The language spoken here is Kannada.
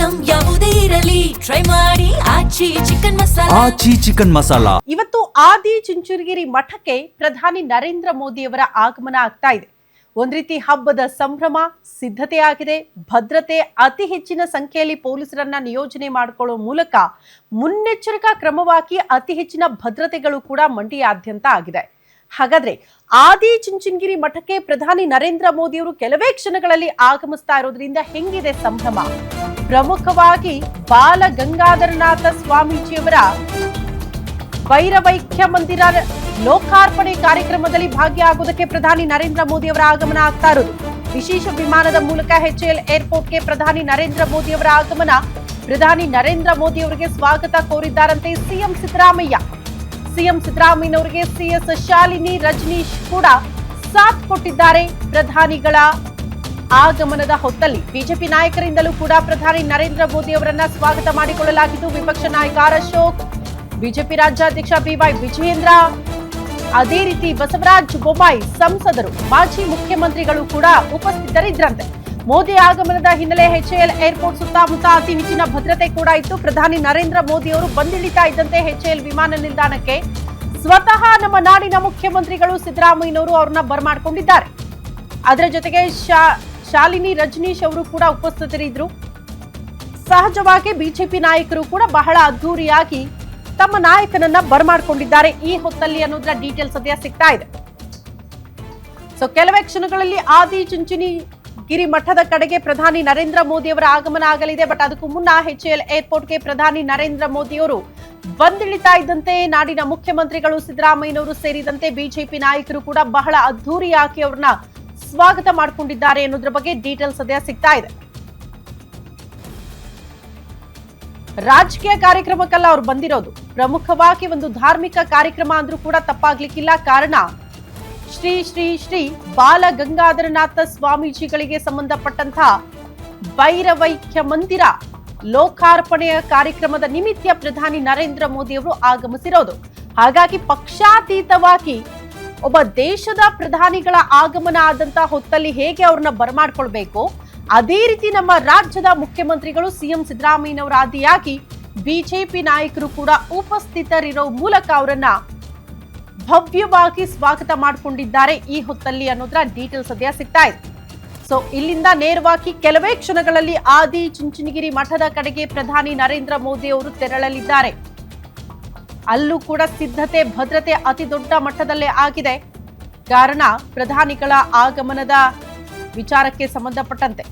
ಐಟಂ ಯಾವುದೇ ಇರಲಿ ಟ್ರೈ ಮಾಡಿ ಆಚಿ ಚಿಕನ್ ಮಸಾಲಾ. ಇವತ್ತು ಆದಿ ಚುಂಚನಗಿರಿ ಮಠಕ್ಕೆ ಪ್ರಧಾನಿ ನರೇಂದ್ರ ಮೋದಿಯವರ ಆಗಮನ ಆಗ್ತಾ ಇದೆ. ಒಂದ್ ರೀತಿ ಹಬ್ಬದ ಸಂಭ್ರಮ ಸಿದ್ಧತೆ ಆಗಿದೆ. ಭದ್ರತೆ ಅತಿ ಹೆಚ್ಚಿನ ಸಂಖ್ಯೆಯಲ್ಲಿ ಪೊಲೀಸರನ್ನ ನಿಯೋಜನೆ ಮಾಡಿಕೊಳ್ಳುವ ಮೂಲಕ ಮುನ್ನೆಚ್ಚರಿಕಾ ಕ್ರಮವಾಗಿ ಅತಿ ಹೆಚ್ಚಿನ ಭದ್ರತೆಗಳು ಕೂಡ ಮಂಡಿಯಾದ್ಯಂತ ಆಗಿದೆ. ಹಾಗಾದ್ರೆ ಆದಿ ಚುಂಚನಗಿರಿ ಮಠಕ್ಕೆ ಪ್ರಧಾನಿ ನರೇಂದ್ರ ಮೋದಿಯವರು ಕೆಲವೇ ಕ್ಷಣಗಳಲ್ಲಿ ಆಗಮಿಸ್ತಾ ಇರೋದ್ರಿಂದ ಹೆಂಗಿದೆ ಸಂಭ್ರಮ? ಪ್ರಮುಖವಾಗಿ ಬಾಲ ಗಂಗಾಧರನಾಥ ಸ್ವಾಮೀಜಿಯವರ ವೈರವೈಖ್ಯ ಮಂದಿರ ಲೋಕಾರ್ಪಣೆ ಕಾರ್ಯಕ್ರಮದಲ್ಲಿ ಭಾಗಿಯಾಗುವುದಕ್ಕೆ ಪ್ರಧಾನಿ ನರೇಂದ್ರ ಮೋದಿ ಅವರ ಆಗಮನ ಆಗ್ತಾ ಇರೋದು. ವಿಶೇಷ ವಿಮಾನದ ಮೂಲಕ HAL ಏರ್ಪೋರ್ಟ್ಗೆ ಪ್ರಧಾನಿ ನರೇಂದ್ರ ಮೋದಿ ಅವರ ಆಗಮನ. ಪ್ರಧಾನಿ ನರೇಂದ್ರ ಮೋದಿ ಅವರಿಗೆ ಸ್ವಾಗತ ಕೋರಿದ್ದಾರಂತೆ ಸಿಎಂ ಸಿದ್ದರಾಮಯ್ಯ. ಸಿಎಂ ಸಿದ್ದರಾಮಯ್ಯನವರಿಗೆ CS ಶಾಲಿನಿ ರಜನೀಶ್ ಕೂಡ ಸಾಥ್ ಕೊಟ್ಟಿದ್ದಾರೆ. ಪ್ರಧಾನಿಗಳ ಆಗಮನದ ಹೊತ್ತಲ್ಲಿ ಬಿಜೆಪಿ ನಾಯಕರಿಂದಲೂ ಕೂಡ ಪ್ರಧಾನಿ ನರೇಂದ್ರ ಮೋದಿ ಅವರನ್ನ ಸ್ವಾಗತ ಮಾಡಿಕೊಳ್ಳಲಾಗಿದ್ದು. ವಿಪಕ್ಷ ನಾಯಕ ಆರ್ ಅಶೋಕ್, ಬಿಜೆಪಿ ರಾಜ್ಯಾಧ್ಯಕ್ಷ BY ವಿಜಯೇಂದ್ರ, ಅದೇ ರೀತಿ ಬಸವರಾಜ ಬೊಮ್ಮಾಯಿ, ಸಂಸದರು, ಮಾಜಿ ಮುಖ್ಯಮಂತ್ರಿಗಳು ಕೂಡ ಉಪಸ್ಥಿತರಿದ್ರಂತೆ. ಮೋದಿ ಆಗಮನದ ಹಿನ್ನೆಲೆ HAL ಏರ್ಪೋರ್ಟ್ ಸುತ್ತಮುತ್ತ ಅತಿ ಹೆಚ್ಚಿನ ಭದ್ರತೆ ಕೂಡ ಇತ್ತು. ಪ್ರಧಾನಿ ನರೇಂದ್ರ ಮೋದಿ ಅವರು ಬಂದಿಳಿತಾ ಇದ್ದಂತೆ HAL ವಿಮಾನ ನಿಲ್ದಾಣಕ್ಕೆ ಸ್ವತಃ ನಮ್ಮ ನಾಡಿನ ಮುಖ್ಯಮಂತ್ರಿಗಳು ಸಿದ್ದರಾಮಯ್ಯನವರು ಅವ್ರನ್ನ ಬರಮಾಡಿಕೊಂಡಿದ್ದಾರೆ. ಅದರ ಜೊತೆಗೆ ಶಾಲಿನಿ ರಜನೀಶ್ ಅವರು ಕೂಡ ಉಪಸ್ಥಿತರಿದ್ರು. ಸಹಜವಾಗಿ ಬಿಜೆಪಿ ನಾಯಕರು ಕೂಡ ಬಹಳ ಅದ್ದೂರಿಯಾಗಿ ತಮ್ಮ ನಾಯಕನನ್ನ ಬರಮಾಡಿಕೊಂಡಿದ್ದಾರೆ ಈ ಹೊತ್ತಲ್ಲಿ ಅನ್ನೋದರ ಡೀಟೇಲ್ಸ್ ಸದ್ಯ ಸಿಗ್ತಾ ಇದೆ. ಸೊ ಕೆಲವೇ ಕ್ಷಣಗಳಲ್ಲಿ ಆದಿ ಚುಂಚನಗಿರಿ ಮಠದ ಕಡೆಗೆ ಪ್ರಧಾನಿ ನರೇಂದ್ರ ಮೋದಿ ಅವರ ಆಗಮನ ಆಗಲಿದೆ. ಬಟ್ ಅದಕ್ಕೂ ಮುನ್ನ HAL ಏರ್ಪೋರ್ಟ್ಗೆ ಪ್ರಧಾನಿ ನರೇಂದ್ರ ಮೋದಿ ಅವರು ಬಂದಿಳಿತಾ ಇದ್ದಂತೆ ನಾಡಿನ ಮುಖ್ಯಮಂತ್ರಿಗಳು ಸಿದ್ದರಾಮಯ್ಯನವರು ಸೇರಿದಂತೆ ಬಿಜೆಪಿ ನಾಯಕರು ಕೂಡ ಬಹಳ ಅದ್ದೂರಿಯಾಗಿ ಅವ್ರನ್ನ ಸ್ವಾಗತ ಮಾಡಿಕೊಂಡಿದ್ದಾರೆ ಅನ್ನೋದ್ರ ಬಗ್ಗೆ ಡೀಟೇಲ್ಸ್ ಸದ್ಯ ಸಿಗ್ತಾ ಇದೆ. ರಾಜಕೀಯ ಕಾರ್ಯಕ್ರಮಕ್ಕಲ್ಲ ಅವ್ರು ಬಂದಿರೋದು, ಪ್ರಮುಖವಾಗಿ ಒಂದು ಧಾರ್ಮಿಕ ಕಾರ್ಯಕ್ರಮ ಅಂದ್ರೂ ಕೂಡ ತಪ್ಪಾಗ್ಲಿಕ್ಕಿಲ್ಲ. ಕಾರಣ ಶ್ರೀ ಶ್ರೀ ಶ್ರೀ ಬಾಲ ಗಂಗಾಧರನಾಥ ಸ್ವಾಮೀಜಿಗಳಿಗೆ ಸಂಬಂಧಪಟ್ಟಂತಹ ವೈರವೈಖ್ಯ ಮಂದಿರ ಲೋಕಾರ್ಪಣೆಯ ಕಾರ್ಯಕ್ರಮದ ನಿಮಿತ್ತ ಪ್ರಧಾನಿ ನರೇಂದ್ರ ಮೋದಿ ಅವರು ಆಗಮಿಸಿರೋದು. ಹಾಗಾಗಿ ಪಕ್ಷಾತೀತವಾಗಿ ಒಬ್ಬ ದೇಶದ ಪ್ರಧಾನಿಗಳ ಆಗಮನ ಆದಂತಹ ಹೊತ್ತಲ್ಲಿ ಹೇಗೆ ಅವ್ರನ್ನ ಬರಮಾಡ್ಕೊಳ್ಬೇಕು, ಅದೇ ರೀತಿ ನಮ್ಮ ರಾಜ್ಯದ ಮುಖ್ಯಮಂತ್ರಿಗಳು ಸಿಎಂ ಸಿದ್ದರಾಮಯ್ಯನವರ ಆದಿಯಾಗಿ ಬಿಜೆಪಿ ನಾಯಕರು ಕೂಡ ಉಪಸ್ಥಿತರಿರೋ ಮೂಲಕ ಅವರನ್ನ ಭವ್ಯವಾಗಿ ಸ್ವಾಗತ ಮಾಡಿಕೊಂಡಿದ್ದಾರೆ ಈ ಹೊತ್ತಲ್ಲಿ ಅನ್ನೋದ್ರ ಡೀಟೇಲ್ಸ್ ಸದ್ಯ ಸಿಗ್ತಾ ಇದೆ. ಸೊ ಇಲ್ಲಿಂದ ನೇರವಾಗಿ ಕೆಲವೇ ಕ್ಷಣಗಳಲ್ಲಿ ಆದಿ ಚುಂಚನಗಿರಿ ಮಠದ ಕಡೆಗೆ ಪ್ರಧಾನಿ ನರೇಂದ್ರ ಮೋದಿ ಅವರು ತೆರಳಲಿದ್ದಾರೆ. ಅಲ್ಲೂ ಕೂಡ ಸಿದ್ಧತೆ ಭದ್ರತೆ ಅತಿ ದೊಡ್ಡ ಮಟ್ಟದಲ್ಲೇ ಆಗಿದೆ. ಕಾರಣ ಪ್ರಧಾನಿಗಳ ಆಗಮನದ ವಿಚಾರಕ್ಕೆ ಸಂಬಂಧಪಟ್ಟಂತೆ